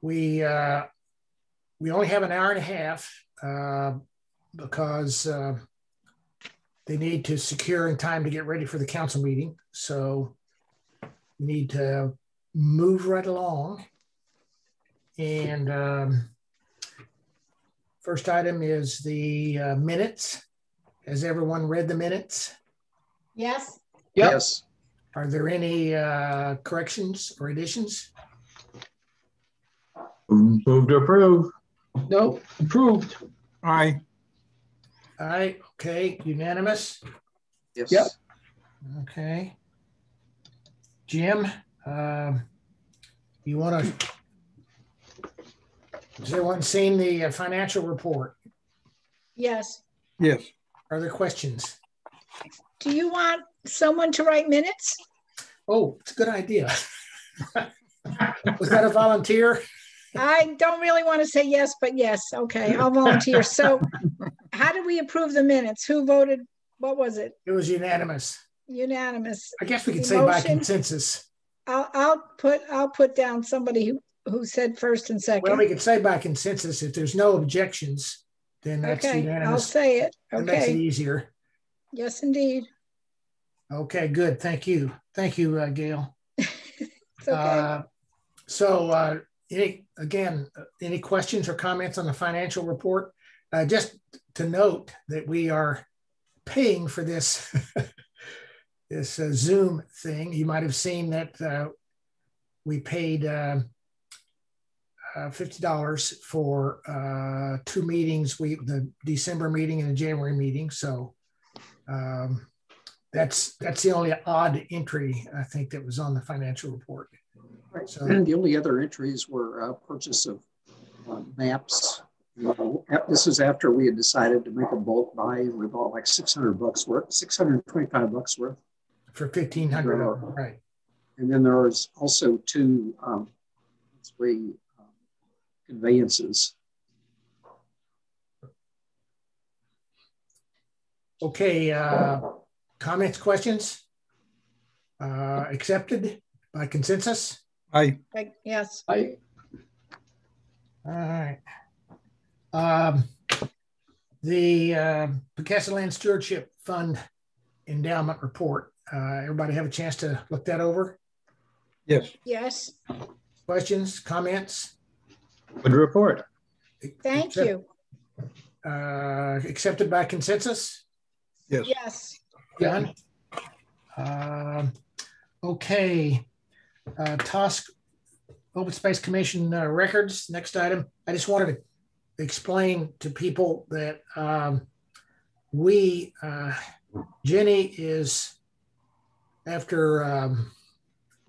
We only have an hour and a half because they need to secure in time to get ready for the council meeting. So we need to move right along. And first item is the minutes. Has everyone read the minutes? Yes. Yep. Yes. Are there any corrections or additions? Move to approve. Nope. Approved. Aye. All right, okay, unanimous. Yes. Yep. Okay. Jim, you want to, has everyone seen the financial report? Yes. Yes. Are there questions? Do you want someone to write minutes? Oh, it's a good idea. Was that a volunteer? I don't really want to say yes, but yes. Okay, I'll volunteer. So how do we approve the minutes? Who voted? What was it? It was unanimous. Unanimous. I guess we could The say by motion? consensus. I'll put down somebody who said first and second. Well, we could say by consensus. If there's no objections, then that's Okay, unanimous. I'll say it. That makes it Okay. easier. Yes, indeed. Okay, good. Thank you. Thank you, Gail. It's okay. Any questions or comments on the financial report? Just to note that we are paying for this this Zoom thing. You might have seen that we paid $50 for 2 meetings, the December meeting and the January meeting. So that's the only odd entry I think that was on the financial report. Right. So, And the only other entries were purchase of maps. This was after we had decided to make a bulk buy, and we bought like $600 worth, $625 worth for $1,500, right? And then there was also 2 conveyances. Okay, comments, questions? Accepted by consensus? Aye. Yes. I All right. The Pocasset Land Stewardship Fund endowment report. Everybody have a chance to look that over? Yes. Yes. Questions, comments? Good report. Thank you. Accepted by consensus? Yes. Yes. Done. Okay. TOSC Open Space Commission records. Next item. I just wanted to explain to people that Jenny is, after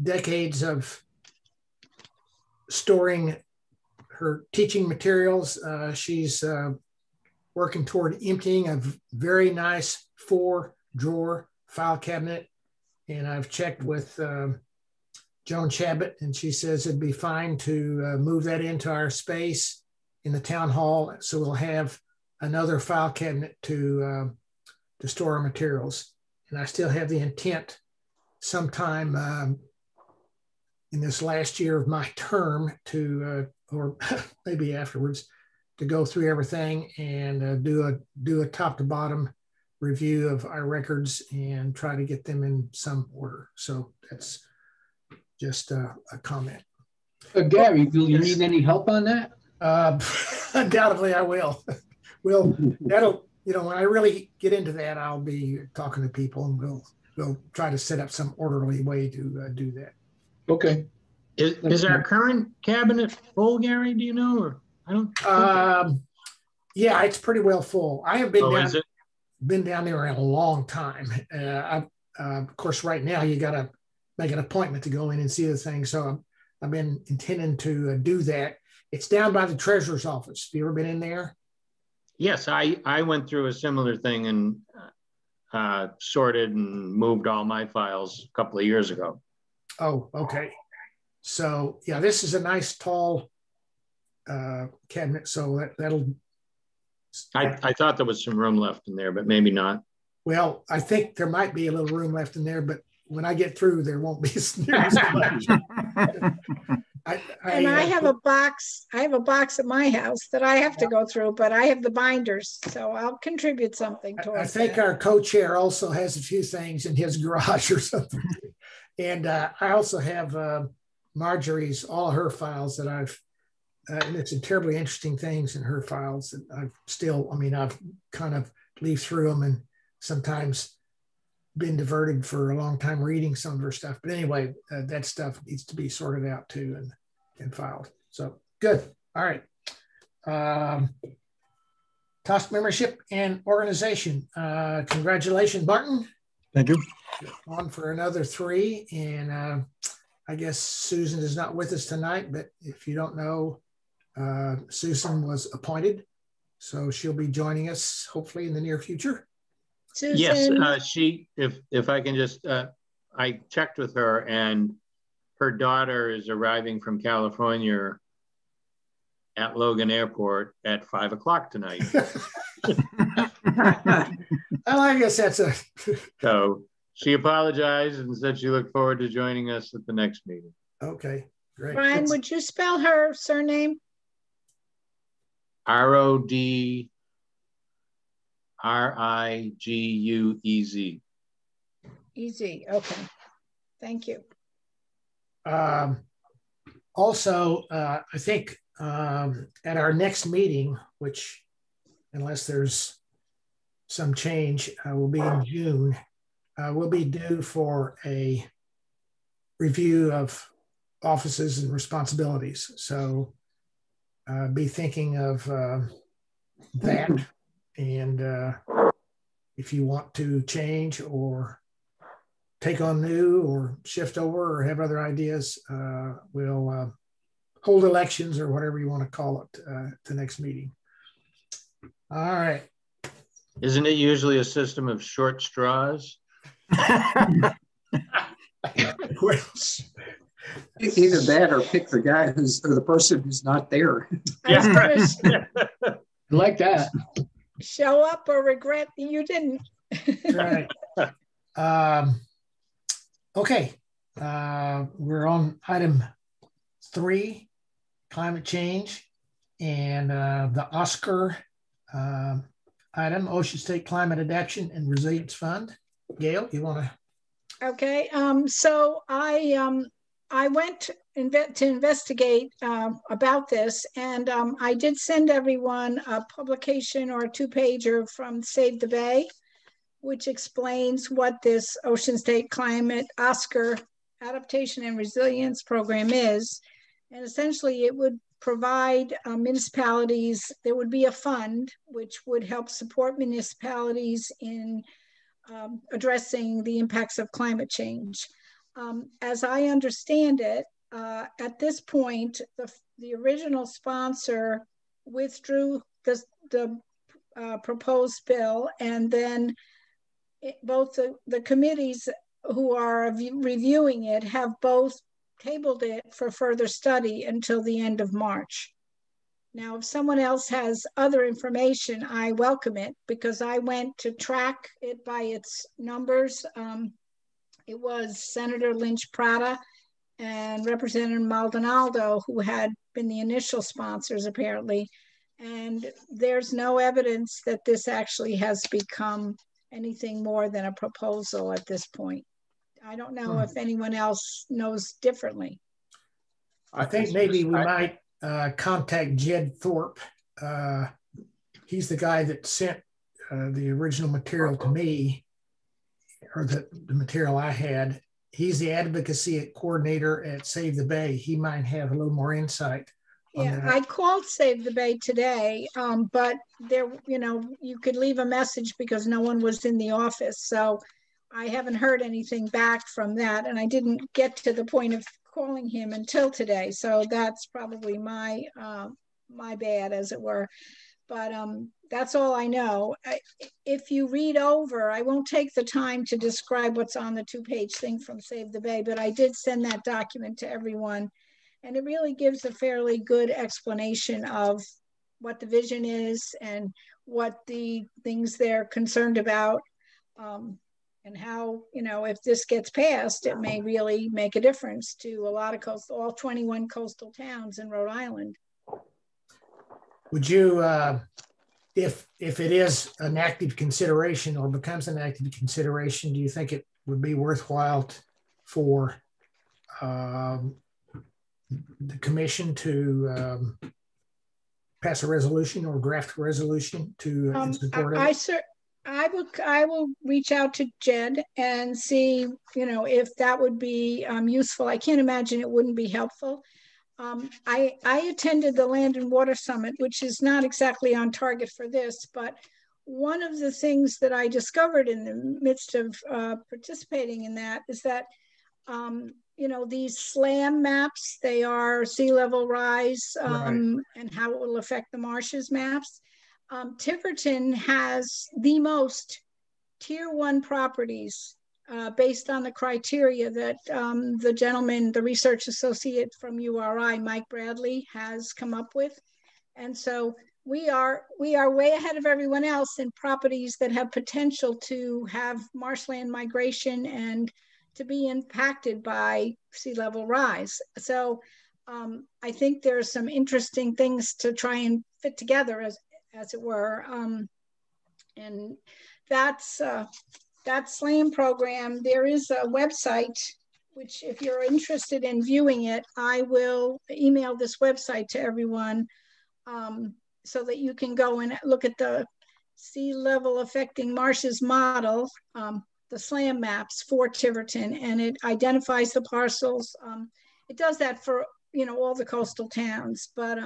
decades of storing her teaching materials, she's working toward emptying a very nice 4-drawer file cabinet. And I've checked with Joan Chabot, and she says it'd be fine to move that into our space in the town hall. So we'll have another file cabinet to store our materials. And I still have the intent sometime in this last year of my term to, or maybe afterwards, to go through everything and do a top to bottom review of our records and try to get them in some order. So that's just a comment. Gary, will you need any help on that? Undoubtedly I will. That'll, when I really get into that, I'll be talking to people, and we'll try to set up some orderly way to do that. Okay. Is our current cabinet full, Gary? Do you know? Or I don't. Yeah, it's pretty well full. I have been down there in a long time. Of course, right now you got to make an appointment to go in and see the thing. So I've been intending to do that. It's down by the treasurer's office. Have you ever been in there? Yes, I went through a similar thing and sorted and moved all my files a couple of years ago. Oh, okay. So yeah, this is a nice tall cabinet. So that'll. I thought there was some room left in there, but maybe not. Well, I think there might be a little room left in there, but when I get through, there won't be nearly so much. I have a box. I have a box at my house that I have to go through, but I have the binders, so I'll contribute something towards I think that. our co-chair also has a few things in his garage or something. And I also have Marjorie's, all her files that I've, and it's some terribly interesting things in her files that I've kind of leafed through them and sometimes been diverted for a long time reading some of her stuff. But anyway, that stuff needs to be sorted out too and filed. So good. All right. TOSC membership and organization. Congratulations, Martin. Thank you. On for another 3. And I guess Susan is not with us tonight, but if you don't know, Susan was appointed. So she'll be joining us hopefully in the near future. Susan. Yes, she, if I can just, I checked with her and her daughter is arriving from California at Logan Airport at 5 o'clock tonight. Well, I guess that's a... So she apologized and said she looked forward to joining us at the next meeting. Okay, great. Brian, would you spell her surname? Rodriguez. Easy. Okay. Thank you. Also, I think at our next meeting, which unless there's some change, will be in June, we'll be due for a review of offices and responsibilities. So be thinking of that. And if you want to change or take on new or shift over or have other ideas, we'll hold elections or whatever you want to call it the next meeting. All right. Isn't it usually a system of short straws? Well, Either that or pick the guy or the person who's not there. Yeah. I like that. Show up or regret you didn't. right. Okay. We're on item 3, climate change, and the Oscar item, Ocean State Climate Adaption and Resilience Fund. Gail, you want to? Okay. So I went to investigate about this, and I did send everyone a publication or a 2-pager from Save the Bay, which explains what this Ocean State Climate Oscar Adaptation and Resilience Program is. And essentially it would provide municipalities, there would be a fund which would help support municipalities in addressing the impacts of climate change. As I understand it, at this point, the original sponsor withdrew the proposed bill, and then both the committees who are reviewing it have both tabled it for further study until the end of March. Now, if someone else has other information, I welcome it, because I went to track it by its numbers. It was Senator Lynch Prata and Representative Maldonado who had been the initial sponsors, apparently. And there's no evidence that this actually has become anything more than a proposal at this point. I don't know if anyone else knows differently. I think maybe we might contact Jed Thorpe. He's the guy that sent the original material to me, or the material I had. He's the advocacy coordinator at Save the Bay. He might have a little more insight. Yeah, I called Save the Bay today, but there, you could leave a message because no one was in the office. So I haven't heard anything back from that, and I didn't get to the point of calling him until today. So that's probably my bad, as it were. But that's all I know. If you read over, I won't take the time to describe what's on the 2-page thing from Save the Bay, but I did send that document to everyone. And it really gives a fairly good explanation of what the vision is and what the things they're concerned about. and how, you know, if this gets passed, it may really make a difference to a lot of all 21 coastal towns in Rhode Island. Would you, if it is an active consideration or becomes an active consideration, do you think it would be worthwhile for the commission to pass a resolution or draft a resolution to support it? I will reach out to Jed and see, you know, if that would be useful. I can't imagine it wouldn't be helpful. I attended the Land and Water Summit, which is not exactly on target for this, but one of the things that I discovered in the midst of participating in that is that, you know, these SLAM maps, they are sea level rise and how it will affect the marshes maps. Tiverton has the most tier 1 properties based on the criteria that the gentleman, the research associate from URI, Mike Bradley, has come up with. And so we are way ahead of everyone else in properties that have potential to have marshland migration and to be impacted by sea level rise. So I think there's some interesting things to try and fit together, as it were. And that's that SLAM program. There is a website, which if you're interested in viewing it, I will email this website to everyone so that you can go and look at the sea level affecting marshes model, the SLAM maps for Tiverton, and it identifies the parcels. It does that for, you know, all the coastal towns, but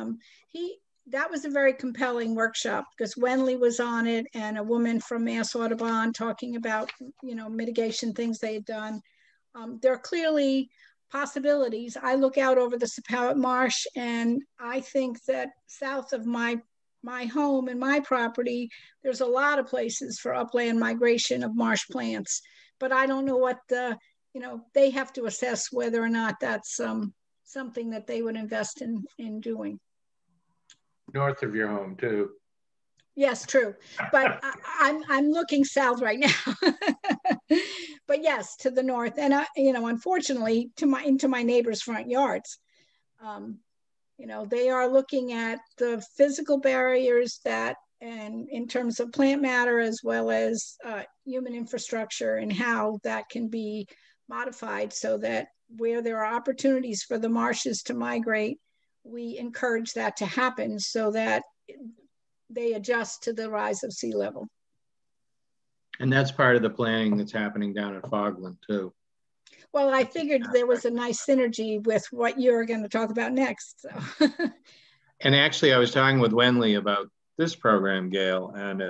that was a very compelling workshop because Wenley was on it and a woman from Mass Audubon talking about, you know, mitigation things they had done. There are clearly possibilities. I look out over the Sepauwett Marsh and I think that south of my home and my property, there's a lot of places for upland migration of marsh plants, but I don't know what you know, they have to assess whether or not that's something that they would invest in doing. North of your home too. Yes, true. But I'm looking south right now. But yes, to the north, and you know, unfortunately, into my neighbors' front yards. You know, they are looking at the physical barriers that, and in terms of plant matter as well as human infrastructure, and how that can be modified so that where there are opportunities for the marshes to migrate, we encourage that to happen so that they adjust to the rise of sea level. And that's part of the planning that's happening down at Fogland too. Well, I figured there was a nice synergy with what you're going to talk about next. So. And actually, I was talking with Wenley about this program, Gail, and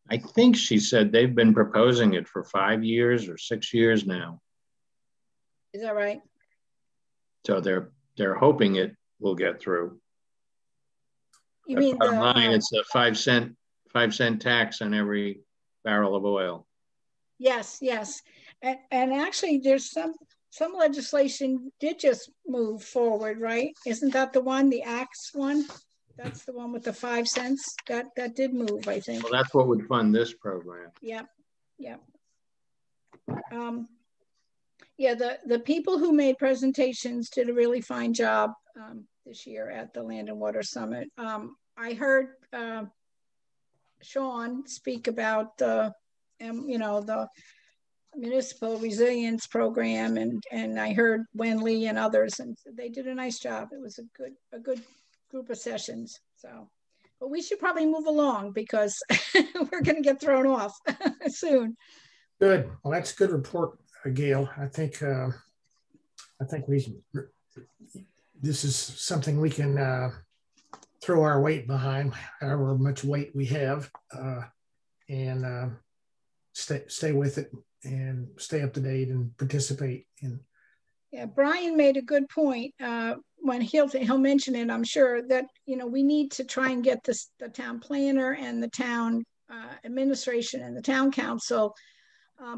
I think she said they've been proposing it for 5 years or 6 years now. Is that right? So they're hoping it will get through. You mean bottom line, it's a 5 cent tax on every barrel of oil. Yes, yes. And actually there's some legislation did just move forward, right? Isn't that the one, the Axe one? That's the one with the 5 cents. That did move, I think. Well, that's what would fund this program. Yep, yep. Yeah, the people who made presentations did a really fine job this year at the Land and Water Summit. I heard Sean speak about the, you know, the Municipal Resilience program, and I heard Wenley and others, and they did a nice job. It was a good group of sessions. So, but we should probably move along because we're going to get thrown off soon. Good. Well, that's a good report, Gail. I think this is something we can throw our weight behind, however much weight we have, and stay with it and stay up to date and participate in. Yeah, Brian made a good point when he'll mention it, I'm sure, that, you know, we need to try and get the town planner and the town administration and the town council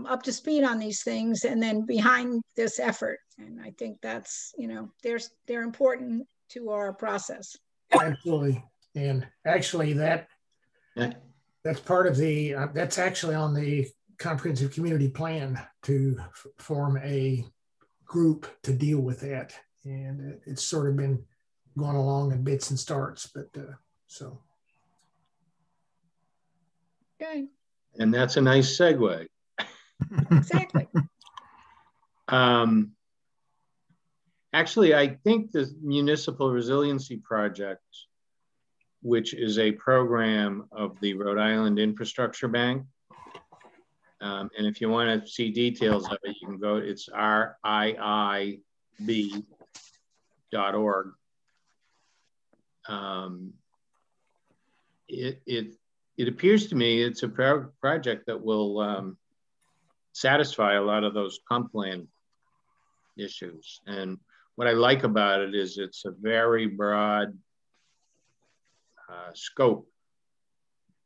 up to speed on these things, and then behind this effort. And I think that's, you know, they're important to our process. Absolutely. And actually that's part of the, that's actually on the comprehensive community plan to form a group to deal with that. And it's sort of been going along in bits and starts, but so. Okay. And that's a nice segue. Exactly. Actually, I think the Municipal Resiliency Project, which is a program of the Rhode Island Infrastructure Bank, and if you want to see details of it, you can go, it's riib.org. It appears to me it's a project that will satisfy a lot of those comp plan issues. And what I like about it is it's a very broad scope,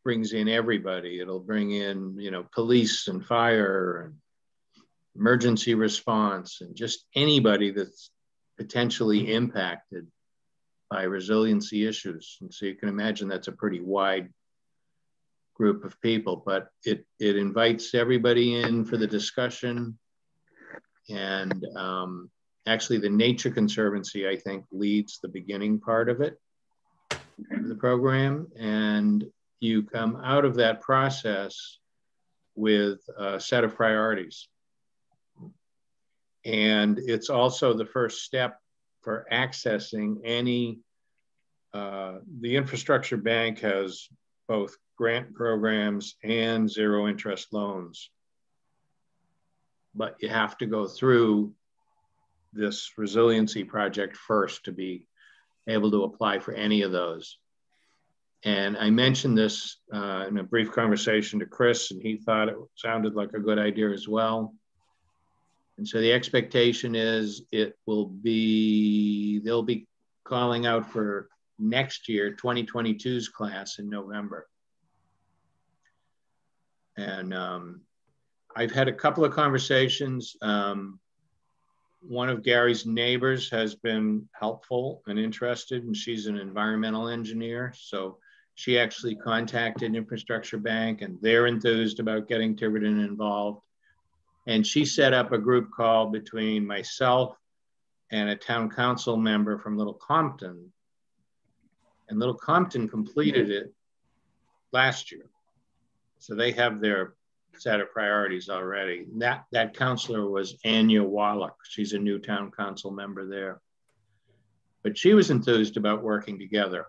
brings in everybody. It'll bring in, you know, police and fire and emergency response and just anybody that's potentially impacted by resiliency issues. And so you can imagine that's a pretty wide group of people, but it invites everybody in for the discussion. And actually the Nature Conservancy, I think, leads the beginning part of it, the program. And you come out of that process with a set of priorities. And it's also the first step for accessing any, the infrastructure bank has both grant programs and zero interest loans. But you have to go through this resiliency project first to be able to apply for any of those. And I mentioned this in a brief conversation to Chris, and he thought it sounded like a good idea as well. And so the expectation is they'll be calling out for next year, 2022's class in November. And I've had a couple of conversations. One of Gary's neighbors has been helpful and interested, and she's an environmental engineer. So she actually contacted Infrastructure Bank, and they're enthused about getting Tiverton involved. And she set up a group call between myself and a town council member from Little Compton. And Little Compton completed it last year. So they have their set of priorities already. That counselor was Anya Wallach. She's a new town council member there. But she was enthused about working together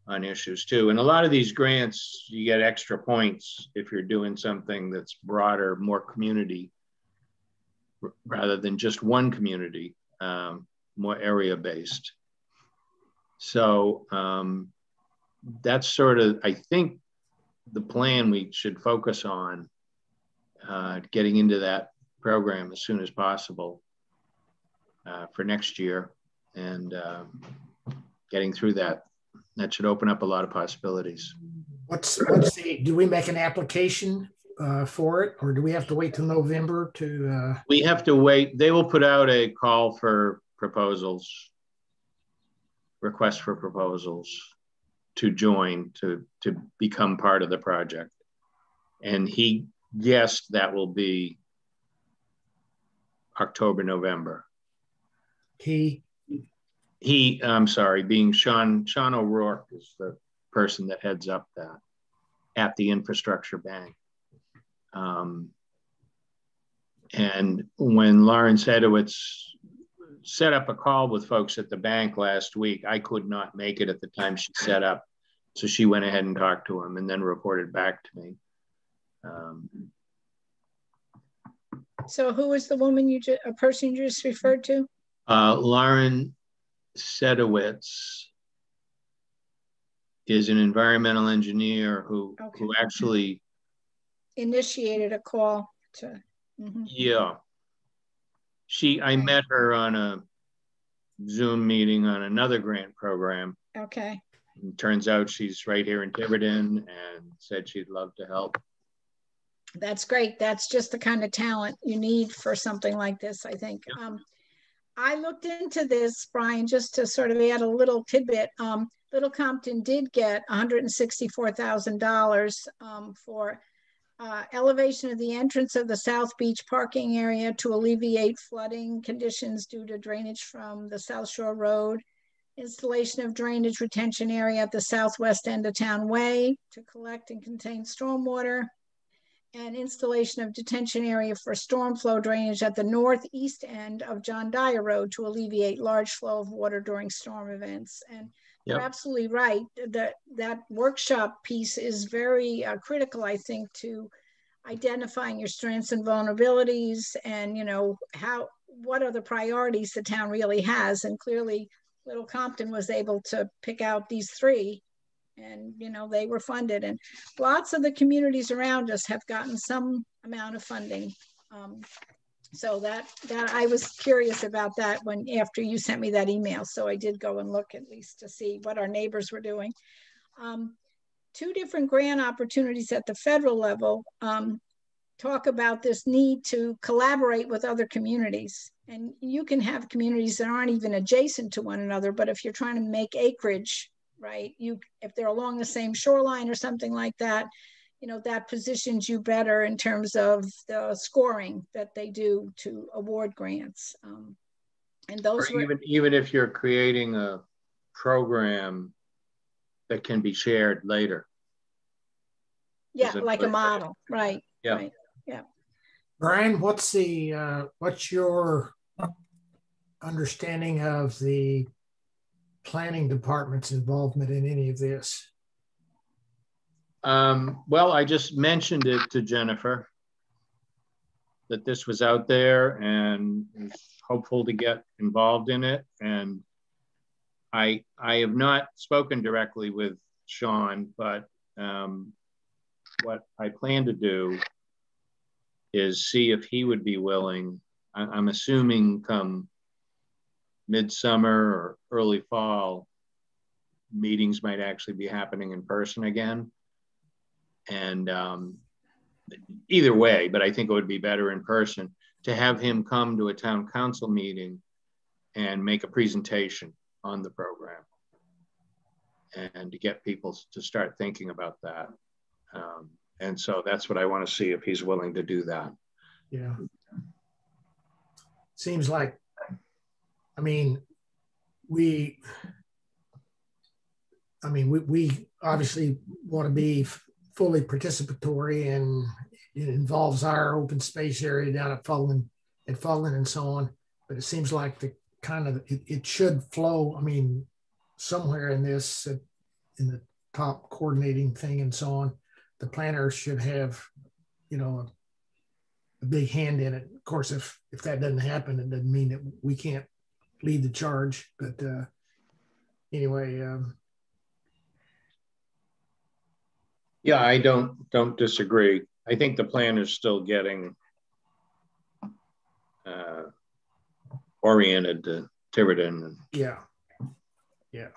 on issues too. And a lot of these grants, you get extra points if you're doing something that's broader, more community, rather than just one community, more area-based. So that's sort of, I think, the plan we should focus on, getting into that program as soon as possible for next year, and getting through that. That should open up a lot of possibilities. Do we make an application for it, or do we have to wait till November to? We have to wait. They will put out a call for proposals, requests for proposals to join, to become part of the project. And he guessed that will be October, November. I'm sorry, being Sean O'Rourke is the person that heads up that at the Infrastructure Bank. And when Lauren Sedowitz set up a call with folks at the bank last week, I could not make it at the time she set up. So she went ahead and talked to him and then reported back to me. So who was the woman a person you just referred to? Lauren Sedowitz is an environmental engineer who actually initiated a call to. Yeah. I met her on a Zoom meeting on another grant program. Okay. And turns out she's right here in Tiverton and said she'd love to help. That's great. That's just the kind of talent you need for something like this, I think. Yep. I looked into this, Brian, just to sort of add a little tidbit. Little Compton did get $164,000 for elevation of the entrance of the South Beach parking area to alleviate flooding conditions due to drainage from the South Shore Road, installation of drainage retention area at the southwest end of Town Way to collect and contain stormwater, and installation of detention area for storm flow drainage at the northeast end of John Dyer Road to alleviate large flow of water during storm events. And you're absolutely right. That workshop piece is very critical, I think, to identifying your strengths and vulnerabilities, and what are the priorities the town really has. And clearly, Little Compton was able to pick out these three, and they were funded. And lots of the communities around us have gotten some amount of funding. So that I was curious about that after you sent me that email. So I did go and look at least to see what our neighbors were doing. 2 different grant opportunities at the federal level talk about this need to collaborate with other communities. And you can have communities that aren't even adjacent to one another, but if you're trying to make acreage, right, if they're along the same shoreline or something like that, that positions you better in terms of the scoring that they do to award grants. And those even if you're creating a program that can be shared later. Yeah, like a model, right? Yeah. Right. Yeah. Brian, what's your understanding of the planning department's involvement in any of this? Well, I just mentioned it to Jennifer that this was out there and was hopeful to get involved in it. And I have not spoken directly with Sean, but what I plan to do is see if he would be willing. I'm assuming come midsummer or early fall, meetings might actually be happening in person again. And either way, but I think it would be better in person to have him come to a town council meeting and make a presentation on the program and to get people to start thinking about that. And so that's what I want to see, if he's willing to do that. Yeah. Seems like, we obviously want to be fully participatory, and it involves our open space area down at Fogland and so on. But it seems like it should flow, somewhere in this, in the top coordinating thing and so on. The planner should have, a big hand in it. Of course, if that doesn't happen, it doesn't mean that we can't lead the charge. But anyway. Yeah, I don't disagree. I think the plan is still getting oriented to Tiverton and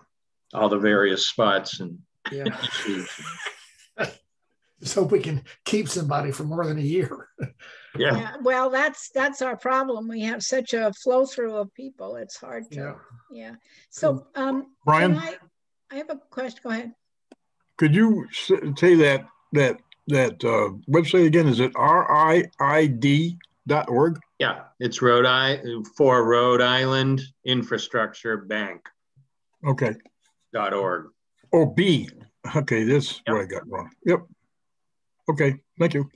all the various spots and issues. Just hope we can keep somebody for more than a year. Yeah. Well, that's our problem. We have such a flow through of people. It's hard to. Yeah. So, Brian, I have a question. Go ahead. Could you say that website again? Is it RIID.org? Yeah, it's for Rhode Island Infrastructure Bank. Okay. .org. Oh, B. Okay, this what I got wrong. Yep. Okay, thank you.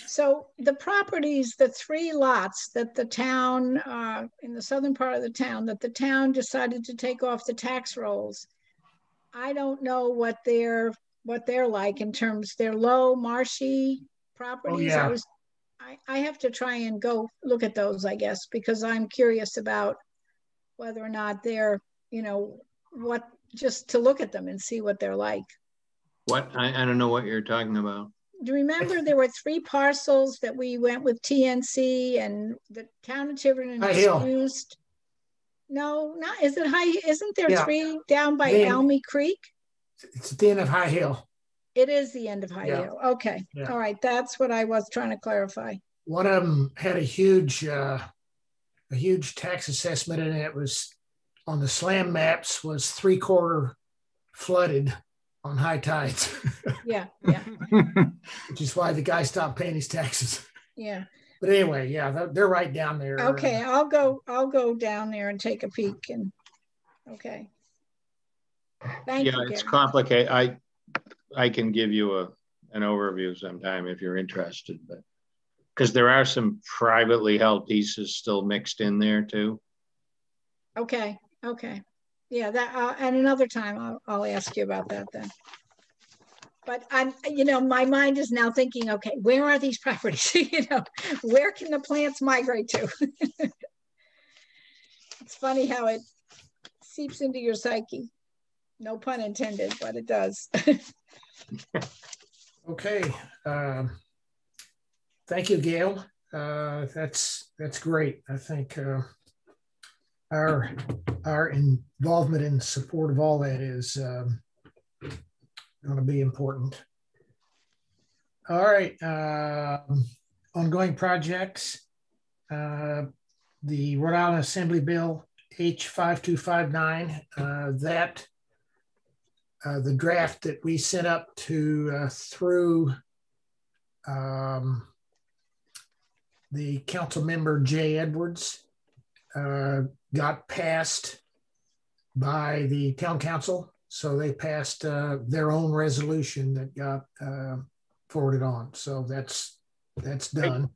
So the properties, the 3 lots that the town, in the southern part of the town, that the town decided to take off the tax rolls, I don't know what they're like in terms, they're low, marshy properties. Oh, yeah. I have to try and go look at those, I guess, because I'm curious about whether or not they're, just to look at them and see what they're like. What? I don't know what you're talking about. Do you remember there were 3 parcels that we went with TNC and the town of Tiverton used? No, not, is it high? Isn't there 3 down by Almy Creek? It's at the end of High Hill. It is the end of High Hill. Okay. Yeah. All right. That's what I was trying to clarify. One of them had a huge tax assessment, and it was on the SLAM maps was 3/4 flooded. on high tides. Yeah, yeah, Which is why the guy stopped paying his taxes. yeah. But anyway, yeah, they're right down there. Okay, I'll go down there and take a peek. And okay. Thank you, it's Gary. complicated. I can give you an overview sometime if you're interested, but because there are some privately held pieces still mixed in there too. Okay, okay. Yeah, that and another time I'll ask you about that then. But I'm, my mind is now thinking, okay, where are these properties? Where can the plants migrate to? It's funny how it seeps into your psyche. No pun intended, but it does. Okay. Thank you, Gail. That's great. I think our involvement and support of all that is going to be important. All right. Ongoing projects. The Rhode Island Assembly Bill H5259, the draft that we sent up to through the council member Jay Edwards got passed by the town council. So they passed their own resolution that got forwarded on. So that's done.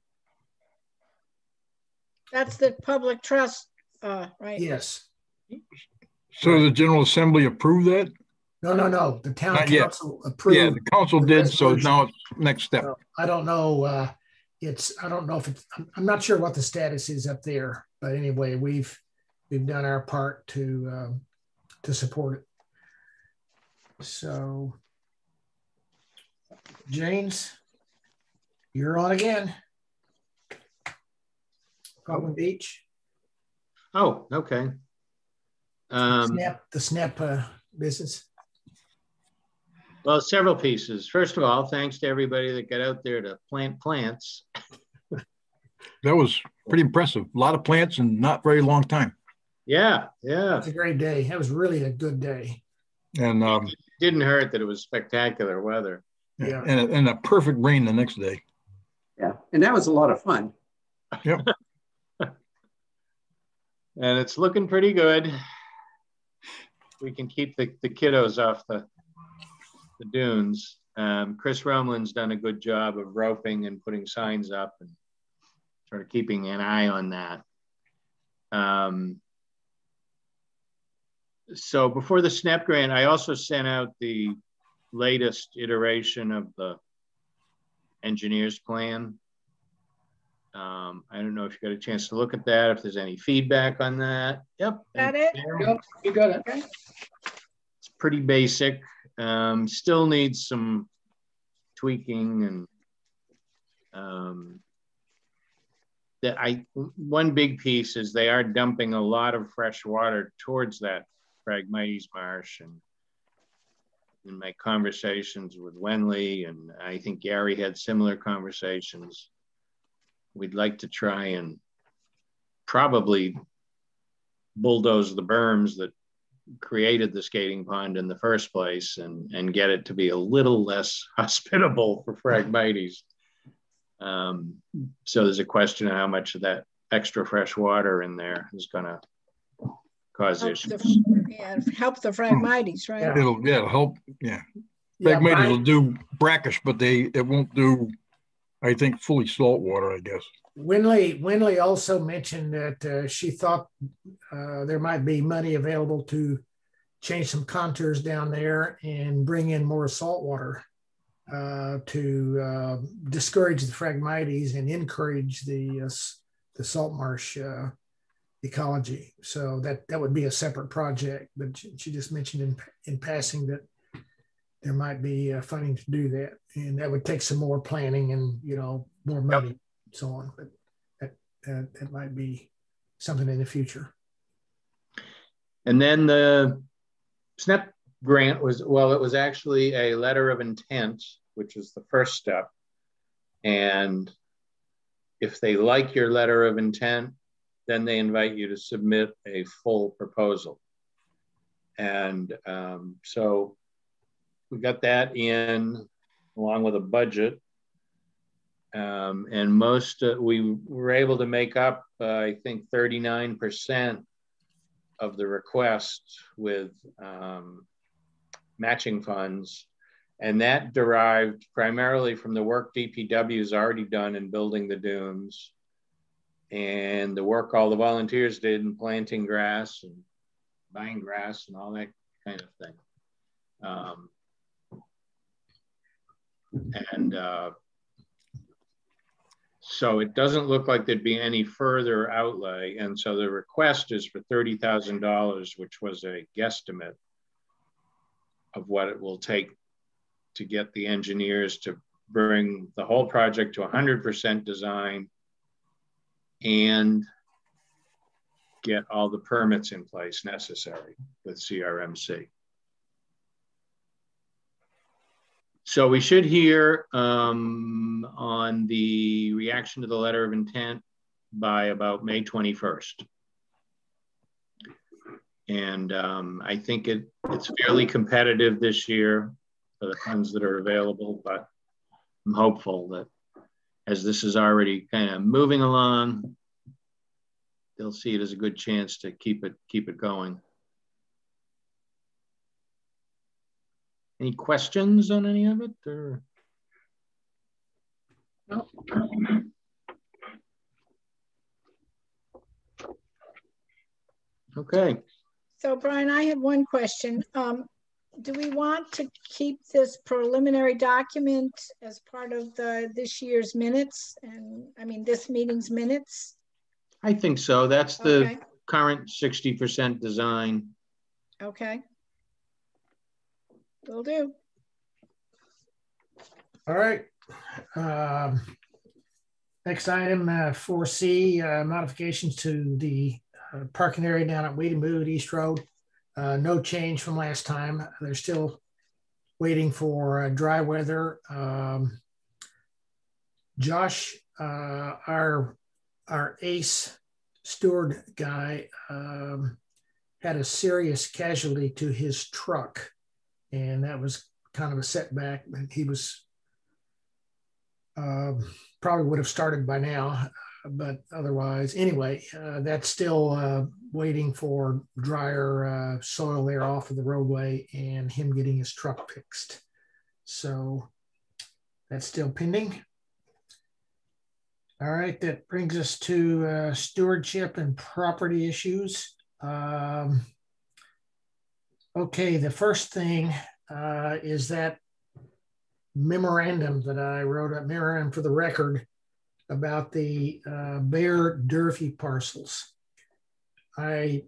That's the public trust, right? Yes. So the General Assembly approved that? No. The town Not council approved. Yeah, the council did. So now it's next step. So I don't know. I don't know if it's. I'm not sure what the status is up there. But anyway, we've done our part to support it. So, James, you're on again. Fogland Beach. Oh, okay. The SNEP business. Well, several pieces. First of all, thanks to everybody that got out there to plant plants. That was pretty impressive. A lot of plants in not very long time. Yeah. It was a great day. That was really a good day. And it didn't hurt that it was spectacular weather. Yeah. And a perfect rain the next day. Yeah, and that was a lot of fun. Yep. And it's looking pretty good. We can keep the kiddos off the dunes. Chris Romlin's done a good job of roping and putting signs up and sort of keeping an eye on that. So before the SNEP grant, I also sent out the latest iteration of the engineer's plan. I don't know if you got a chance to look at that, if there's any feedback on that. Yep. That it? Yep, you got it. Okay. It's pretty basic. Still needs some tweaking and one big piece is they are dumping a lot of fresh water towards that Phragmites marsh, and in my conversations with Wenley, and I think Gary had similar conversations, we'd like to try and probably bulldoze the berms that created the skating pond in the first place and get it to be a little less hospitable for Phragmites. So there's a question of how much of that extra fresh water in there is going to cause issues. Help the Phragmites, right? Yeah. It'll help. Yeah. Phragmites will do brackish, but it won't do, I think, fully salt water, I guess. Wenley also mentioned that she thought there might be money available to change some contours down there and bring in more salt water to discourage the Phragmites and encourage the salt marsh ecology. So that would be a separate project, but she just mentioned in passing that there might be funding to do that, and that would take some more planning and more money. Yep. And so on, but that might be something in the future. And then the SNEP grant it was actually a letter of intent, which is the first step. And if they like your letter of intent, then they invite you to submit a full proposal. And so we got that in along with a budget. And most, we were able to make up, I think 39% of the request with matching funds. And that derived primarily from the work DPW's already done in building the dunes and the work all the volunteers did in planting grass and buying grass and all that kind of thing. So it doesn't look like there'd be any further outlay. And so the request is for $30,000, which was a guesstimate of what it will take to get the engineers to bring the whole project to 100% design and get all the permits in place necessary with CRMC. So we should hear on the reaction to the letter of intent by about May 21st. And I think it's fairly competitive this year for the funds that are available, but I'm hopeful that as this is already kind of moving along, they'll see it as a good chance to keep it going. Any questions on any of it? Or? No. Okay. So Brian, I have one question. Do we want to keep this preliminary document as part of this year's minutes? And I mean, this meeting's minutes? I think so. That's the current 60% design. Okay. Will do. All right. Next item, 4C, modifications to the parking area down at TOWeetamoo at East Road. No change from last time. They're still waiting for dry weather. Josh, our ace steward guy, had a serious casualty to his truck. And that was kind of a setback. He was probably would have started by now, but otherwise, anyway, that's still waiting for drier soil there off of the roadway and him getting his truck fixed. So that's still pending. All right, that brings us to stewardship and property issues. Okay, the first thing is that memorandum that I wrote, a memorandum for the record about the Baier-Durfee parcels. I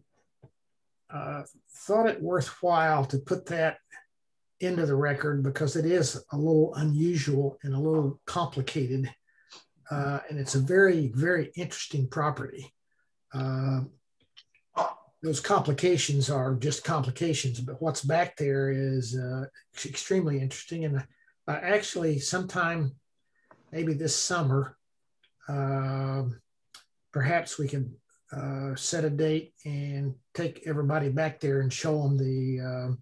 thought it worthwhile to put that into the record because it is a little unusual and a little complicated. And it's a very, very interesting property. Those complications are just complications, but what's back there is extremely interesting. And actually, sometime maybe this summer, perhaps we can set a date and take everybody back there and show them the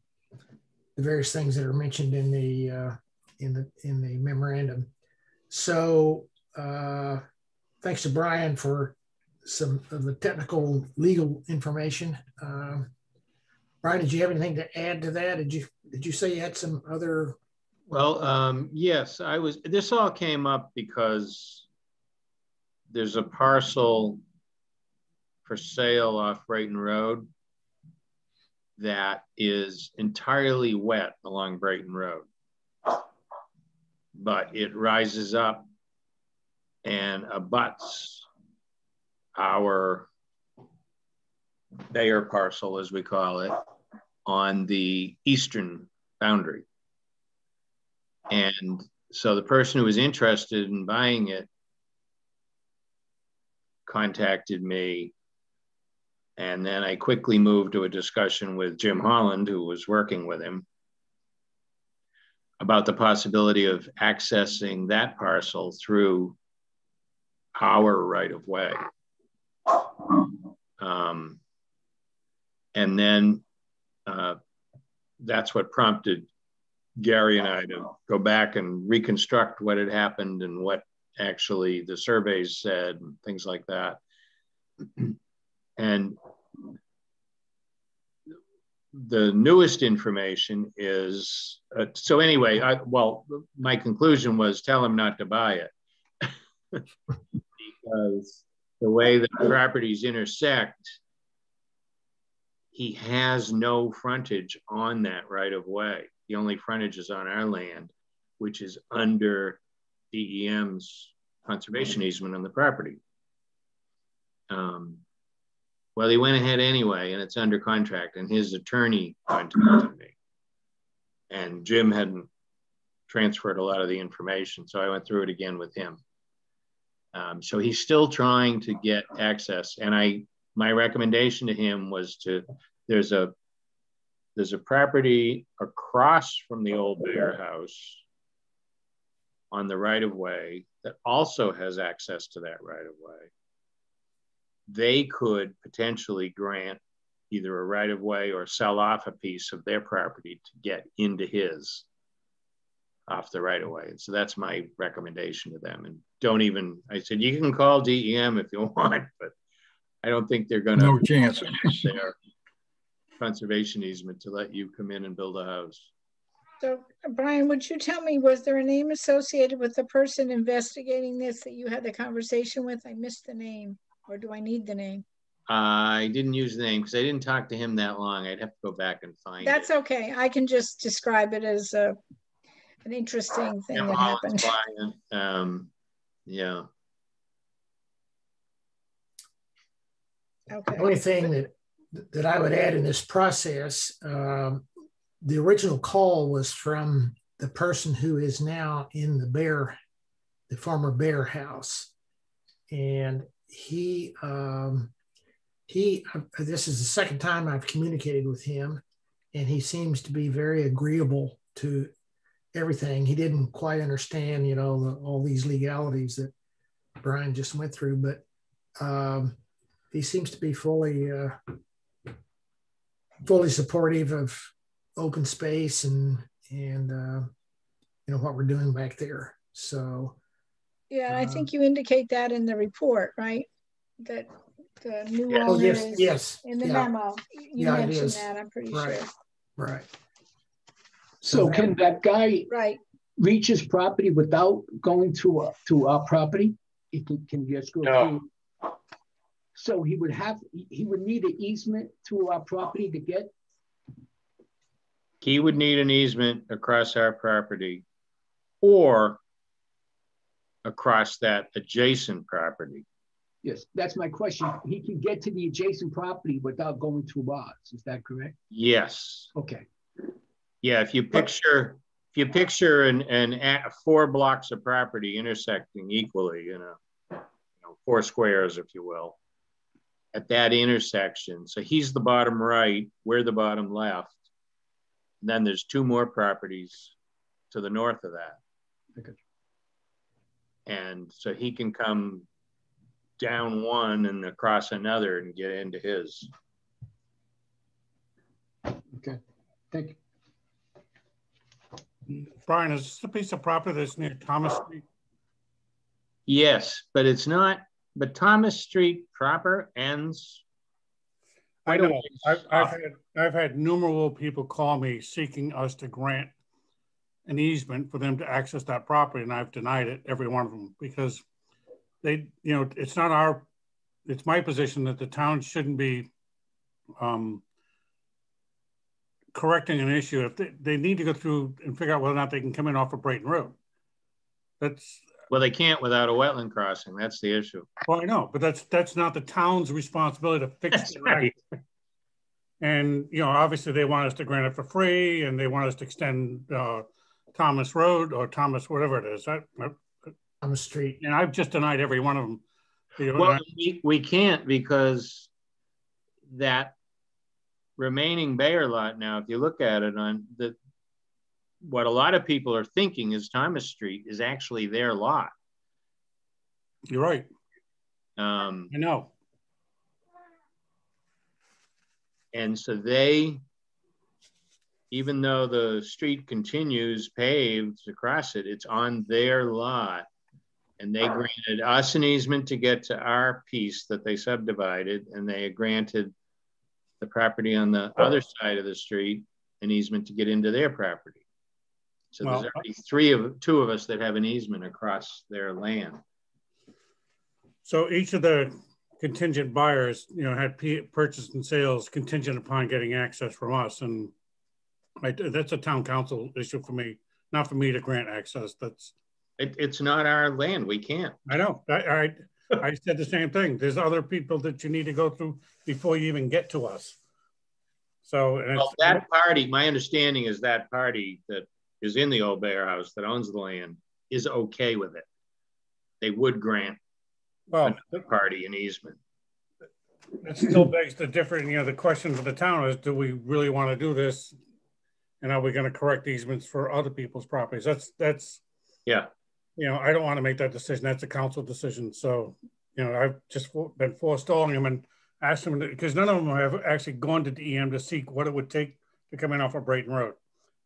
various things that are mentioned in the memorandum. So, thanks to Brian for some of the technical legal information. Brian, did you have anything to add to that? Did you say you had some other? Well, yes, this all came up because there's a parcel for sale off Brighton Road that is entirely wet along Brighton Road, but it rises up and abuts our Baier parcel, as we call it, on the eastern boundary. And so the person who was interested in buying it contacted me, and then I quickly moved to a discussion with Jim Holland, who was working with him, about the possibility of accessing that parcel through our right-of-way. And then that's what prompted Gary and I to go back and reconstruct what had happened and what actually the surveys said and things like that. And the newest information is, so anyway, well, my conclusion was tell him not to buy it. Because the way the properties intersect, he has no frontage on that right of way. The only frontage is on our land, which is under DEM's conservation easement on the property. Well, he went ahead anyway, and it's under contract, and his attorney contacted me. And Jim hadn't transferred a lot of the information, so I went through it again with him. So he's still trying to get access, and my recommendation to him was there's a property across from the old Baier house on the right of way that also has access to that right of way. They could potentially grant either a right of way or sell off a piece of their property to get into his off the right of way. And so that's my recommendation to them. And I said, you can call DEM if you want, but I don't think they're going to. No chance. Their conservation easement to let you come in and build a house. So Brian, would you tell me, was there a name associated with the person investigating this that you had the conversation with? I missed the name, or do I need the name? I didn't use the name because I didn't talk to him that long. I'd have to go back and find That's it. okay. I can just describe it as an interesting thing that happened. Yeah. Okay. The only thing that I would add in this process, the original call was from the person who is now in the former Baier house. And this is the second time I've communicated with him, and he seems to be very agreeable to everything. He didn't quite understand, all these legalities that Brian just went through, but he seems to be fully supportive of open space and what we're doing back there. So yeah, I think you indicate that in the report, right? That the new owner is in the memo. You mentioned that, I'm pretty sure. Right. So can that guy reach his property without going to our property? He can just go through. So he would need an easement to our property to get? He would need an easement across our property or across that adjacent property. Yes, that's my question. He can get to the adjacent property without going through ours. Is that correct? Yes. Okay. Yeah, if you picture 4 blocks of property intersecting equally, 4 squares, if you will, at that intersection. So he's the bottom right, we're the bottom left. And then there's 2 more properties to the north of that. Okay. And so he can come down one and across another and get into his. Okay, thank you. Brian, is this a piece of property that's near Thomas Street? Yes, but it's not, but Thomas Street proper ends. I know, I've had innumerable people call me seeking us to grant an easement for them to access that property, and I've denied it, every one of them, because they, it's my position that the town shouldn't be correcting an issue. If they need to go through and figure out whether or not they can come in off of Brayton Road. Well, they can't without a wetland crossing. That's the issue. Well, I know, but that's not the town's responsibility to fix it. Right. And, obviously they want us to grant it for free, and they want us to extend Thomas Road or Thomas, whatever it is. Thomas Street. And I've just denied every one of them. Well, we can't, because that remaining Baier lot now, if you look at it on what a lot of people are thinking is Thomas Street is actually their lot. You're right. I know. And so they, even though the street continues paved across it, it's on their lot. And they granted us an easement to get to our piece that they subdivided, and they granted the property on the other side of the street an easement to get into their property. So there's already two of us that have an easement across their land. So each of the contingent buyers, had purchase and sales contingent upon getting access from us, and that's a town council issue for me, not for me to grant access. It's not our land. We can't. I know. I said the same thing. There's other people that you need to go through before you even get to us. So that party, my understanding is that party that is in the old Baier house that owns the land is okay with it. They would grant another party an easement. That still begs the different, the question for the town is, do we really want to do this? And are we going to correct easements for other people's properties? That's yeah. I don't want to make that decision. That's a council decision. So, I've just been forestalling them and asked them, because none of them have actually gone to DEM to seek what it would take to come in off of Brayton Road.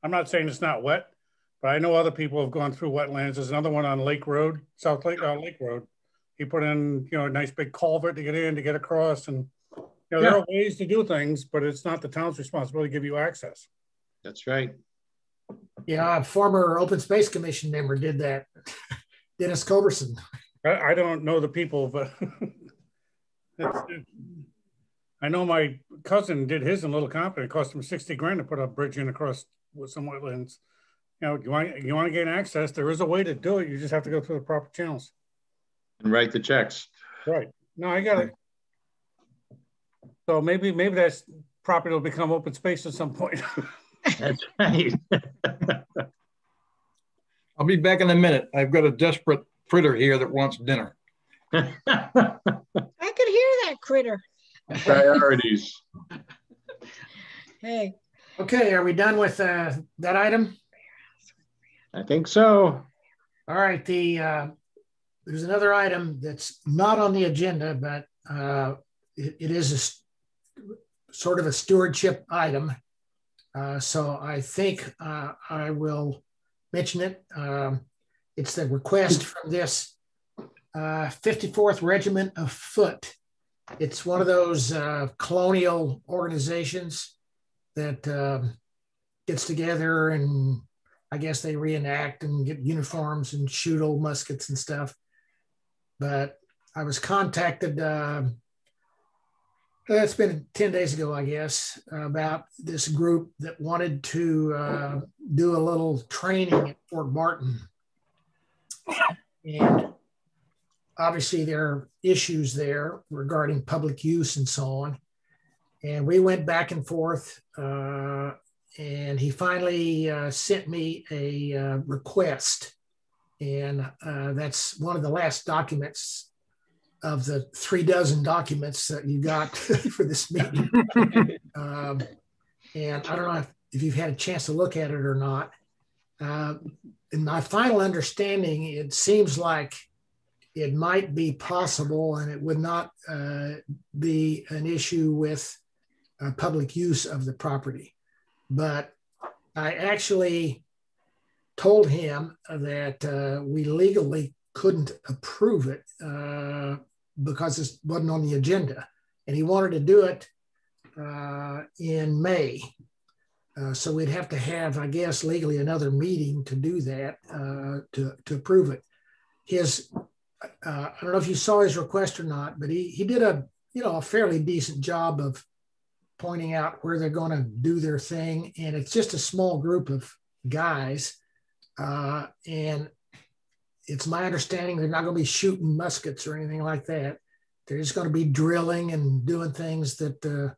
I'm not saying it's not wet, but I know other people have gone through wetlands. There's another one on Lake Road, Lake Road. He put in, a nice big culvert to get in, to get across. And, there are ways to do things, but it's not the town's responsibility to give you access. That's right. Yeah, a former Open Space Commission member did that. Dennis Culberson. I don't know the people, but I know my cousin did his in Little Compton. It cost him $60,000 to put a bridge in across with some wetlands. You want to gain access, there is a way to do it. You just have to go through the proper channels. And write the checks. Right. No, I got it. So maybe that property will become open space at some point. That's right. I'll be back in a minute. I've got a desperate critter here that wants dinner. I could hear that critter. Priorities. Hey. Okay, are we done with that item? I think so. All right, there's another item that's not on the agenda, but it is sort of a stewardship item. So I think I will mention it. It's the request from this 54th Regiment of Foot. It's one of those colonial organizations that gets together, and I guess they reenact and get uniforms and shoot old muskets and stuff. But I was contacted, it's been 10 days ago, I guess, about this group that wanted to do a little training at Fort Martin. And obviously there are issues there regarding public use and so on. And we went back and forth, and he finally sent me a request. And that's one of the last documents of the 36 documents that you got for this meeting. And I don't know if you've had a chance to look at it or not. In my final understanding, it seems like it might be possible, and it would not be an issue with public use of the property. But I actually told him that we legally couldn't approve it because it wasn't on the agenda. And he wanted to do it in May. So we'd have to have, I guess, legally another meeting to do that, to approve it. I don't know if you saw his request or not, but he did a fairly decent job of pointing out where they're going to do their thing. And it's just a small group of guys. And it's my understanding they're not going to be shooting muskets or anything like that. They're just going to be drilling and doing things that, the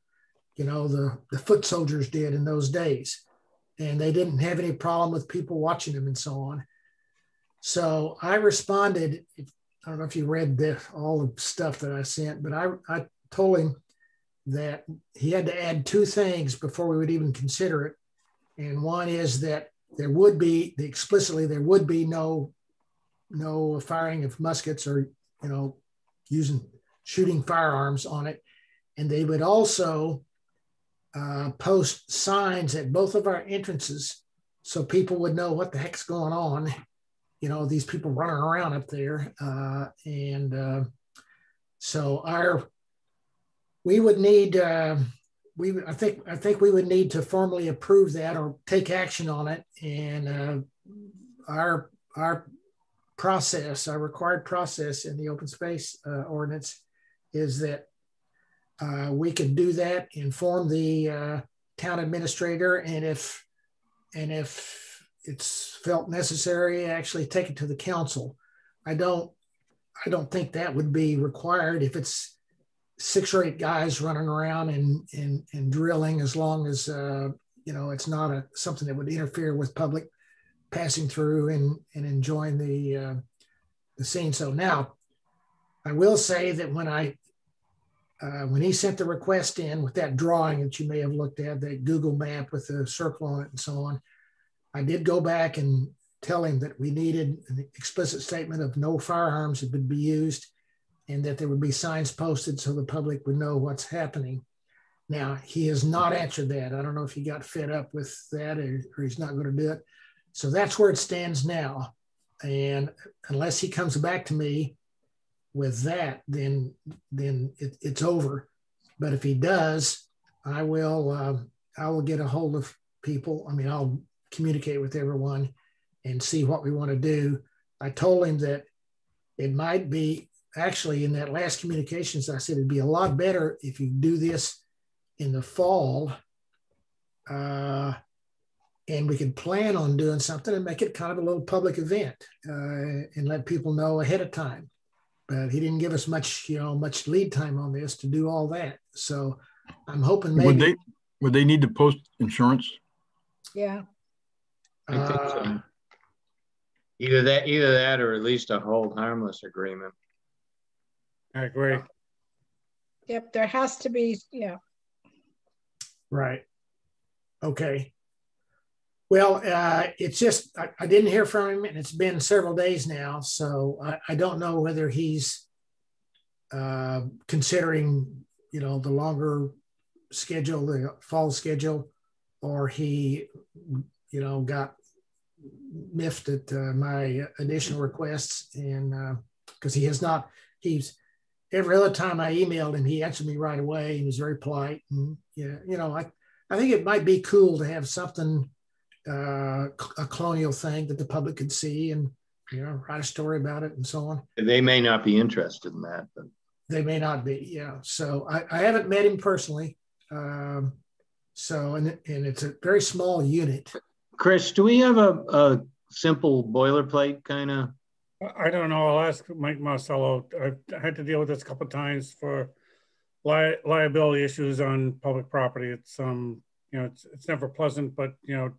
foot soldiers did in those days. And they didn't have any problem with people watching them and so on. So I responded, I don't know if you read all the stuff that I sent, but I told him that he had to add two things before we would even consider it. And one is that there would be no firing of muskets or, shooting firearms on it. And they would also post signs at both of our entrances so people would know what the heck's going on. You know, these people running around up there. So we would need, I think we would need to formally approve that or take action on it. And our process, our required process in the open space ordinance is that we could do that, inform the town administrator, and if it's felt necessary, actually take it to the council. I don't think that would be required if it's 6 or 8 guys running around and drilling, as long as you know, it's not something that would interfere with public passing through and enjoying the scene. So now, I will say that when he sent the request in with that drawing that you may have looked at, that Google map with the circle on it and so on, I did go back and tell him that we needed an explicit statement of no firearms that would be used, and that there would be signs posted so the public would know what's happening. Now, he has not answered that. I don't know if he got fed up with that or he's not going to do it. So that's where it stands now. And unless he comes back to me with that, then it's over. But if he does, I will get a hold of people. I mean, I'll communicate with everyone and see what we want to do. I told him that it might be, actually in that last communications, I said it'd be a lot better if you do this in the fall, and we could plan on doing something and make it kind of a little public event, and let people know ahead of time. But he didn't give us much lead time on this to do all that. So I'm hoping maybe. Would they need to post insurance? Yeah. I think so. Either that or at least a hold harmless agreement. I agree. Yep, there has to be, yeah. Right. Okay. Well, it's just, I didn't hear from him, and it's been several days now. So I don't know whether he's considering, you know, the longer schedule, the fall schedule, or he, you know, got miffed at my additional requests. And because every other time I emailed him, he answered me right away. He was very polite. And, yeah, you know, I think it might be cool to have something, a colonial thing that the public could see and, you know, write a story about it and so on. They may not be interested in that, but they may not be. Yeah. So I haven't met him personally. So, and it's a very small unit. Chris, do we have a simple boilerplate kind of? I don't know. I'll ask Mike Marcello. I've had to deal with this a couple of times for liability issues on public property. It's you know, it's never pleasant, but you know,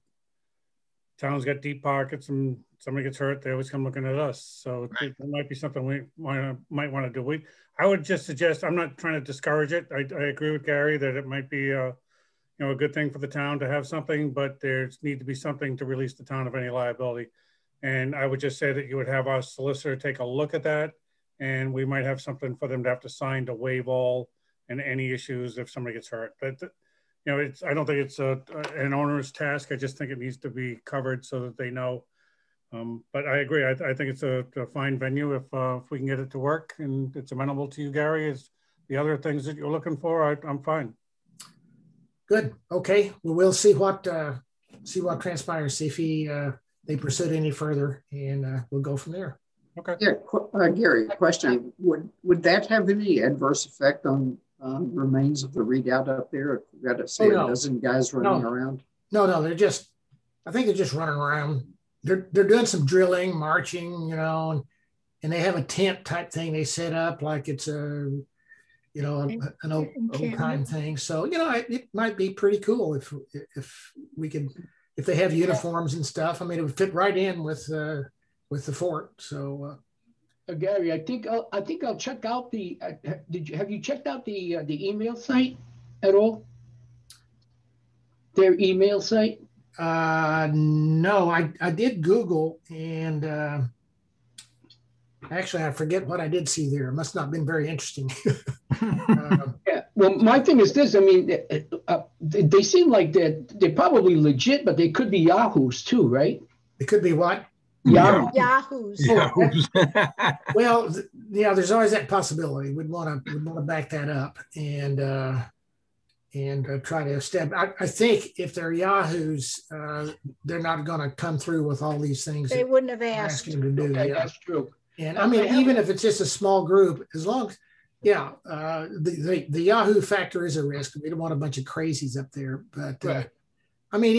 towns got deep pockets, and somebody gets hurt, they always come looking at us. So right. It might be something we might want to do. I would just suggest, I'm not trying to discourage it. I agree with Gary that it might be you know, a good thing for the town to have something, but there's need to be something to release the town of any liability. And I would just say that you would have our solicitor take a look at that, and we might have something for them to have to sign to waive all and any issues if somebody gets hurt. But you know, I don't think it's an owner's task. I just think it needs to be covered so that they know. But I agree. I think it's a fine venue if we can get it to work and it's amenable to you, Gary. Is the other things that you're looking for? I'm fine. Good. Okay. Well, we'll see what transpires. See if they pursue it any further, and we'll go from there. Okay. Yeah, Gary, question: Would that have any adverse effect on remains of the redoubt up there? If we got to say a dozen guys running around? No, I think they're just running around. They're doing some drilling, marching, you know, and they have a tent type thing they set up like it's an old time thing. So, you know, it might be pretty cool if they have uniforms and stuff. I mean, it would fit right in with the fort. So, Gary, I think I'll check out the. Have you checked out the email site at all? Their email site? No, I did Google, and actually I forget what I did see there. It must not have been very interesting. Yeah. Well, my thing is this. I mean, they seem like they're probably legit, but they could be yahoos too, right? It could be what? Yahoos. Yahoos. Well, yeah, there's always that possibility. We'd want to back that up and try to establish. I think if they're yahoos, they're not going to come through with all these things. They wouldn't have asked. Asking them to do. Okay, Yeah. that's true. And I mean, even if it's just a small group, as long as, yeah, the Yahoo factor is a risk. We don't want a bunch of crazies up there. But Right. I mean,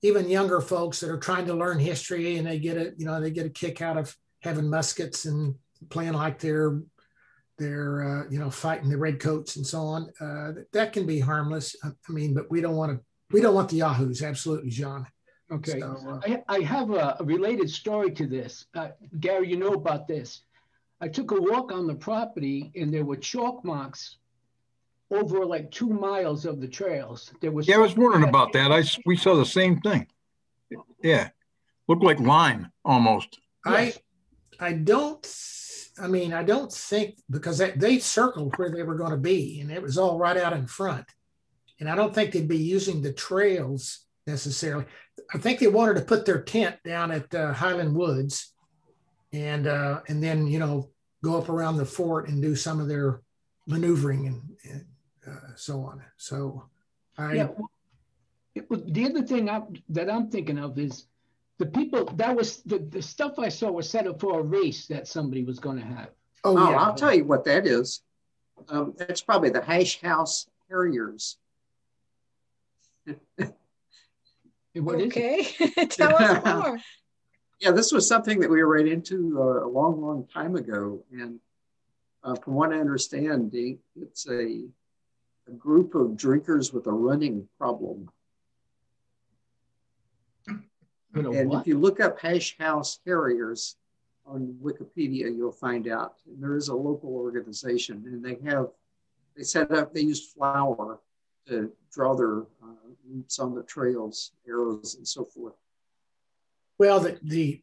even younger folks that are trying to learn history and they get a kick out of having muskets and playing like they're fighting the redcoats and so on. That can be harmless. I mean, but we don't want the Yahoos. Absolutely, John. Okay. So, I have a related story to this. Gary, you know about this. I took a walk on the property and there were chalk marks over like 2 miles of the trails. There was Yeah, I was wondering about that. We saw the same thing. Yeah. Looked like lime almost. Yes. I don't think, because they circled where they were going to be and it was all right out in front. And I don't think they'd be using the trails necessarily. I think they wanted to put their tent down at Highland Woods and then, go up around the fort and do some of their maneuvering and so on. So the other thing that I'm thinking of is the people that was the stuff I saw was set up for a race that somebody was going to have. Oh, yeah. I'll tell you what that is. It's probably the Hash House Harriers. Okay, tell us more. Yeah, this was something that we ran into a long, long time ago. And from what I understand, it's a group of drinkers with a running problem. And if you look up Hash House Harriers on Wikipedia, you'll find out. And there is a local organization, and they used flour to draw their routes on the trails, arrows, and so forth. Well, the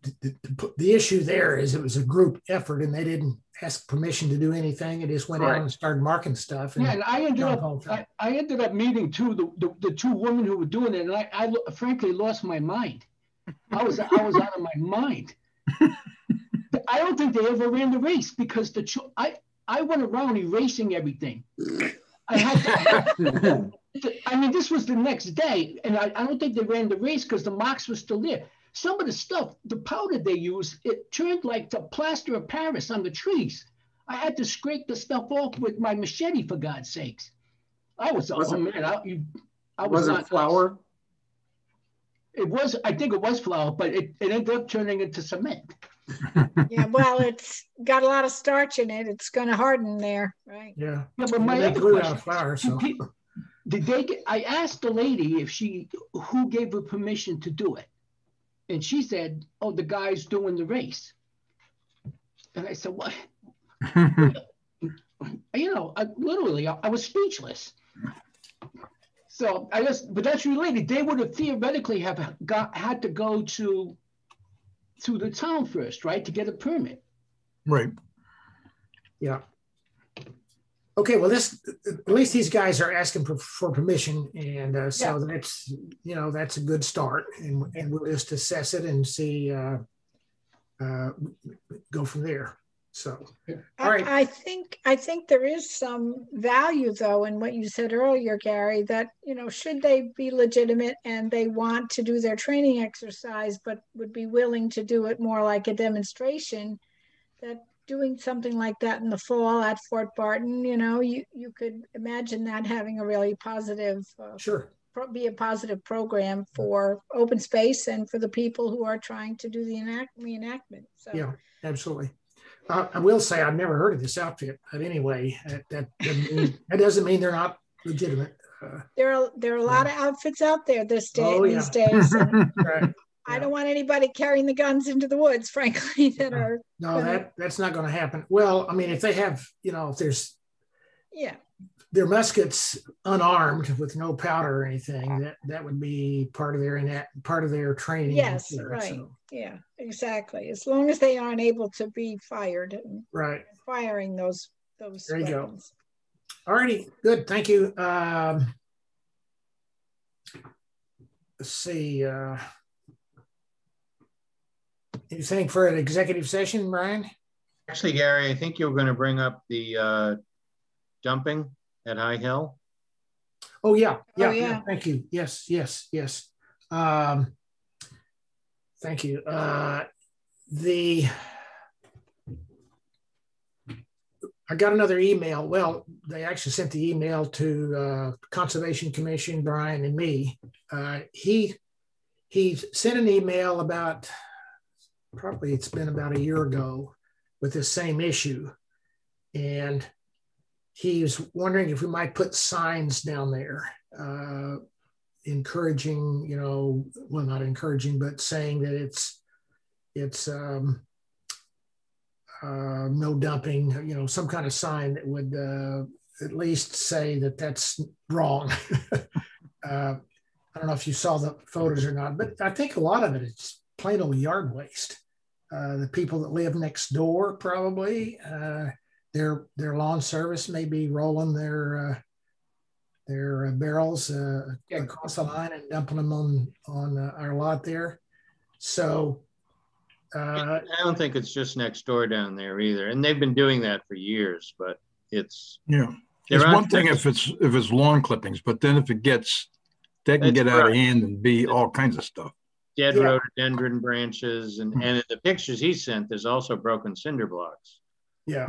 issue there is it was a group effort, and they didn't ask permission to do anything. They just went out and started marking stuff. And and I ended up meeting the two women who were doing it, and I frankly lost my mind. I was out of my mind. I don't think they ever ran the race because I went around erasing everything. This was the next day, and I don't think they ran the race because the marks were still there. Some of the stuff, the powder they used, it turned like the plaster of Paris on the trees. I had to scrape the stuff off with my machete, for God's sakes. I was wasn't flour? It was, I think it was flour, but it ended up turning into cement. Yeah, well, it's got a lot of starch in it. It's going to harden there, right? Yeah. But my other question, flour, so. I asked the lady who gave her permission to do it. And she said, "Oh, the guy's doing the race." And I said, "What?" I was speechless. So but that's related. They would have theoretically had to go to the town first, right, to get a permit. Right. Yeah. Okay. Well, at least these guys are asking for permission, and that's that's a good start, and we'll just assess it and see, go from there. So, all right. I think there is some value though in what you said earlier, Gary, that should they be legitimate and they want to do their training exercise, but would be willing to do it more like a demonstration, that doing something like that in the fall at Fort Barton, you could imagine that having a really positive, be a positive program for open space and for the people who are trying to do the reenactment. So yeah, absolutely. I will say I've never heard of this outfit, but anyway, that doesn't mean they're not legitimate. There are a lot of outfits out there these days. Right. I don't want anybody carrying the guns into the woods, frankly, that's not going to happen. Well, I mean, if they have, if there's their muskets unarmed with no powder or anything, that would be part of their training. Yes, right. So. Yeah, exactly. As long as they aren't able to be fired. Right. Firing those there you weapons. All righty, good, thank you. Let's see. Anything for an executive session, Brian? Actually, Gary, I think you were going to bring up the dumping at High Hill. Oh yeah. Thank you. Yes. Thank you. I got another email. Well, they actually sent the email to Conservation Commission, Brian and me. He sent an email about, probably it's been about a year ago, with this same issue. And he's wondering if we might put signs down there, encouraging, well, not encouraging, but saying that it's no dumping, some kind of sign that would at least say that that's wrong. I don't know if you saw the photos or not, but I think a lot of it is plain old yard waste. The people that live next door, probably, their lawn service may be rolling their barrels across the line and dumping them on our lot there. So I don't think it's just next door down there either, and they've been doing that for years. But it's It's one thing if it's lawn clippings, but then if that can get out of hand and be all kinds of stuff. Dead rhododendron branches, and in the pictures he sent, there's also broken cinder blocks. Yeah.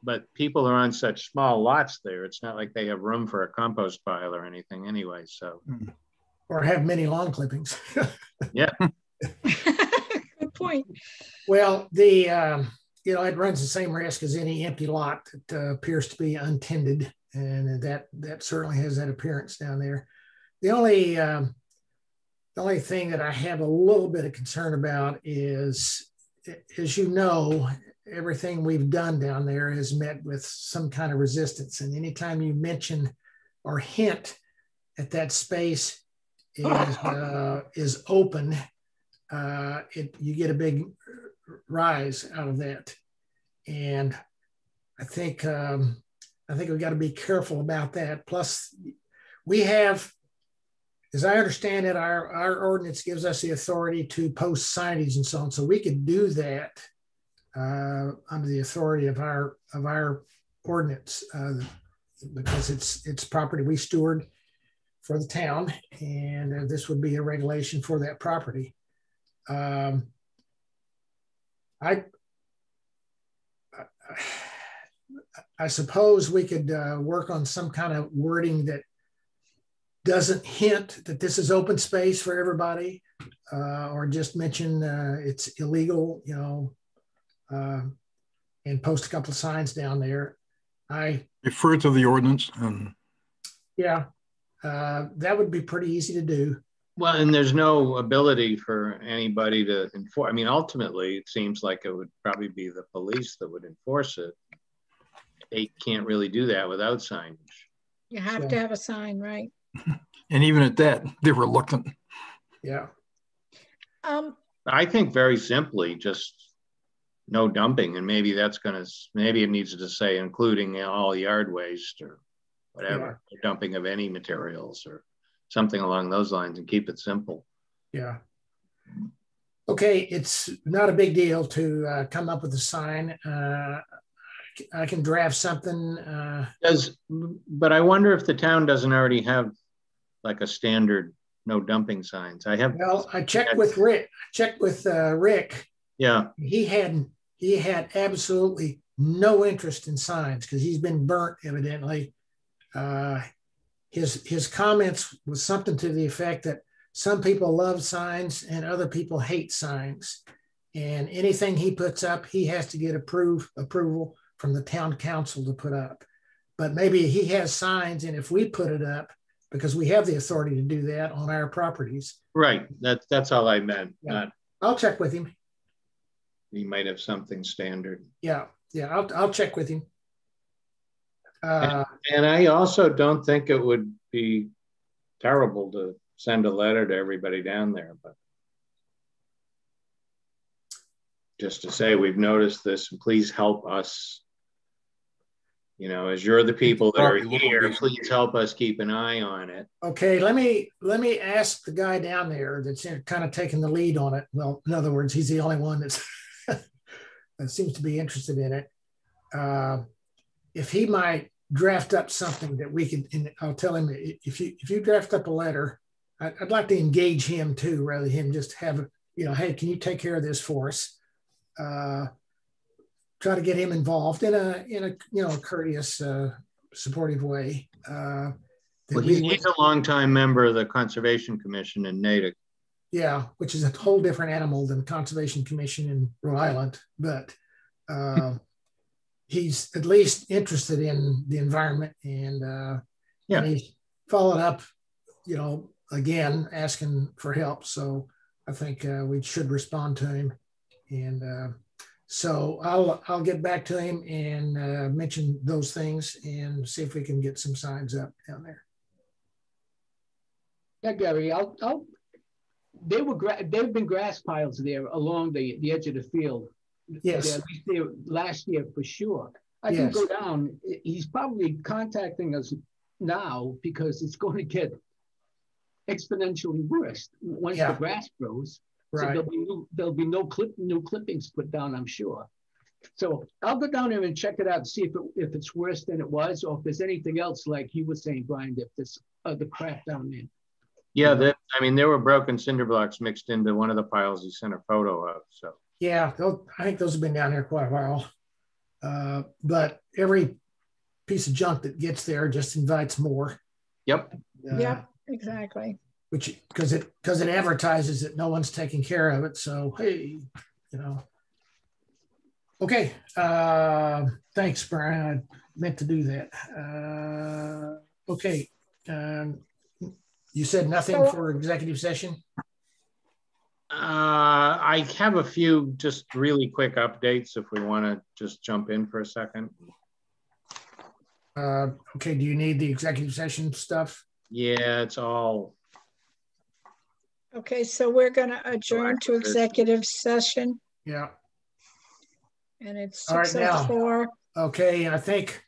But people are on such small lots there. It's not like they have room for a compost pile or anything anyway. So. Or have many lawn clippings. Yeah. Good point. Well, it runs the same risk as any empty lot that appears to be untended, and that certainly has that appearance down there. The only thing that I have a little bit of concern about is, as you know, everything we've done down there has met with some kind of resistance, and anytime you mention or hint at that space is open, you get a big rise out of that. And I think we've got to be careful about that. Plus, we have, as I understand it, our ordinance gives us the authority to post signage and so on. So we could do that under the authority of our ordinance, because it's property we steward for the town, and this would be a regulation for that property. I suppose we could work on some kind of wording that doesn't hint that this is open space for everybody, or just mention it's illegal, and post a couple of signs down there. I refer to the ordinance. That would be pretty easy to do. Well, and there's no ability for anybody to enforce. I mean, ultimately, it seems like it would probably be the police that would enforce it. They can't really do that without signage. You have to have a sign, right? And even at that, they were reluctant. Yeah. I think very simply, just no dumping, and maybe it needs to say including all yard waste or whatever, dumping of any materials or something along those lines, and keep it simple. Yeah. Okay, it's not a big deal to come up with a sign. I can draft something. But I wonder if the town doesn't already have like a standard no dumping signs. Well, I checked with Rick. Yeah. He had absolutely no interest in signs because he's been burnt, evidently. His comments was something to the effect that some people love signs and other people hate signs. And anything he puts up, he has to get approval from the town council to put up. But maybe he has signs, and if we put it up, because we have the authority to do that on our properties. Right, that's all I meant. Yeah. I'll check with him. He might have something standard. Yeah, I'll check with him. And I also don't think it would be terrible to send a letter to everybody down there, but just to say, we've noticed this, and please help us You know, as you're the people that are here, please help us keep an eye on it. Okay, let me ask the guy down there that's kind of taking the lead on it. Well, in other words, he's the only one that's that seems to be interested in it. If he might draft up something that we could, and I'll tell him if you draft up a letter, I'd like to engage him too, rather than him just have, you know, hey, can you take care of this for us? Try to get him involved in a you know, courteous, supportive way. Well, he's a longtime member of the Conservation Commission in Natick. Yeah, which is a whole different animal than Conservation Commission in Rhode Island, but he's at least interested in the environment, and and he's followed up, you know, again asking for help. So I think we should respond to him, and so I'll get back to him and mention those things and see if we can get some signs up down there. Yeah, Gary, they've been grass piles there along the edge of the field. Yes. At least there last year for sure. I can go down. He's probably contacting us now because it's going to get exponentially worse once the grass grows. Right. So there'll be no new clippings put down, I'm sure. So I'll go down there and check it out and see if it's worse than it was, or if there's anything else, like you were saying, Brian, if there's other crap down there. Yeah, I mean, there were broken cinder blocks mixed into one of the piles he sent a photo of. So yeah, I think those have been down here quite a while. But every piece of junk that gets there just invites more. Yep. Yeah, exactly. Which because it advertises that no one's taking care of it. So hey, you know. Okay. Thanks, Brian. I meant to do that. Okay. You said nothing for executive session? I have a few just really quick updates if we want to just jump in for a second. Okay, do you need the executive session stuff? Yeah, it's all. Okay, so we're going to adjourn to executive session. Yeah. And it's 6:04. Okay, I think